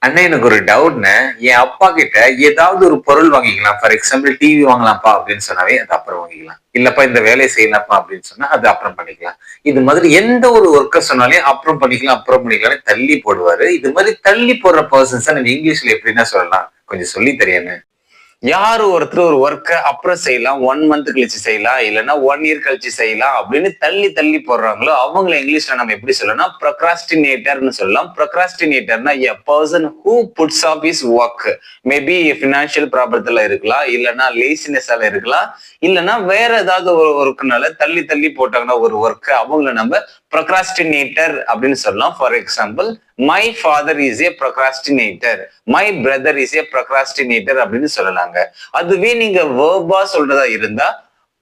அண்ணே எனக்கு ஒரு டவுட்ண்ணே. என் அப்பா கிட்ட ஏதாவது ஒரு பொருள் வாங்கிக்கலாம். ஃபார் எக்ஸாம்பிள் டிவி வாங்கலாம்ப்பா அப்படின்னு சொன்னாவே, அது அப்புறம் வாங்கிக்கலாம். இல்லப்பா இந்த வேலைய செய்யலாம்ப்பா அப்படின்னு சொன்னா, அது அப்புறம் பண்ணிக்கலாம். இது மாதிரி எந்த ஒரு ஒர்க்க சொன்னாலும் அப்புறம் பண்ணிக்கலாம், அப்புறம் பண்ணிக்கலாம்ன்னு தள்ளி போடுவாரு. இது மாதிரி தள்ளி போடுற பெர்சன்ஸ நம்ம இங்கிலீஷ்ல எப்படிண்ணே சொல்லலாம்? கொஞ்சம் சொல்லி தரியாண்ணே. யாரு ஒருத்தர் ஒரு ஒர்க்க அப்புறம் செய்யலாம், 1 மந்த் கழிச்சு செய்யலாம், இல்லன்னா 1 இயர் கழிச்சு செய்யலாம் அப்படின்னு தள்ளி தள்ளி போடுறாங்களோ, அவங்கள இங்கிலீஷ்ல நம்ம எப்படி சொல்லலாம்னா ப்ரொக்ராஸ்டினேட்டர்ன்னு சொல்லலாம். ப்ரொக்ராஸ்டினேட்டர்னா a person who puts off his work. Maybe financial ப்ராப்ளத்துல இருக்கலாம், இல்லன்னா லேசினஸால இருக்கலாம், இல்லன்னா வேற ஏதாவது ஒரு ஒர்க்குனால தள்ளி தள்ளி போட்டாங்கன்னா ஒரு ஒர்க் அவங்கள நம்ம ப்ரொக்ராஸ்டினேட்டர் அப்படின்னு சொல்லலாம். For example, my father is a procrastinator, my brother is a procrastinator அப்படின்னு சொல்லலாங்க. அதுவே நீங்க வேர்பா சொல்றதா இருந்தா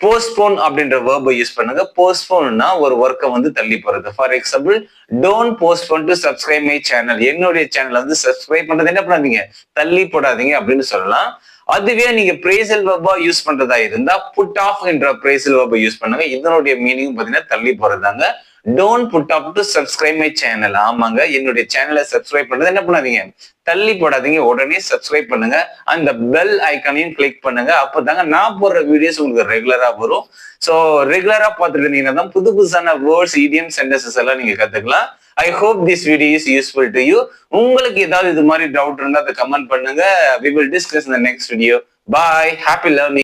போஸ்ட்போன் அப்படின்ற வேர்பை யூஸ் பண்ணுங்க. போஸ்ட்போன்னா ஒரு ஒர்க்கை வந்து தள்ளி போறது. For example, don't postpone to subscribe my channel. என்னுடைய சேனல் வந்து சப்ஸ்கிரைப் பண்றது என்ன பண்ணாதீங்க, தள்ளி போடாதீங்க அப்படின்னு சொல்லலாம். அதுவே நீங்க பிரேசல் வெர்பா யூஸ் பண்றதா இருந்தா புட் ஆஃப் என்ற பிரேசல் வெர்பை யூஸ் பண்ணுங்க. இதனுடைய மீனிங் பாத்தீங்கன்னா தள்ளி போறதாங்க. Don't put off to subscribe my channel. ஆமாங்க, என்னுடைய சேனலை சப்ஸ்கிரைப் பண்றது என்ன பண்ணாதீங்க, தள்ளி போடாதீங்க, உடனே சப்ஸ்கிரைப் பண்ணுங்க. அந்த பெல் ஐக்கானையும் கிளிக் பண்ணுங்க. அப்பதாங்க நான் போடுற வீடியோஸ் உங்களுக்கு ரெகுலரா வரும். சோ ரெகுலரா பார்த்துட்டு இருந்தீங்கன்னா தான் புது புதுசான வேர்ட்ஸ், இடியம், சென்டென்சஸ் எல்லாம் நீங்க கத்துக்கலாம். I hope this video is useful to you. உங்களுக்கு ஏதாவது இது மாதிரி டவுட் இருந்தா அதை கமெண்ட் பண்ணுங்க. We will discuss in the next video. Bye. Happy learning.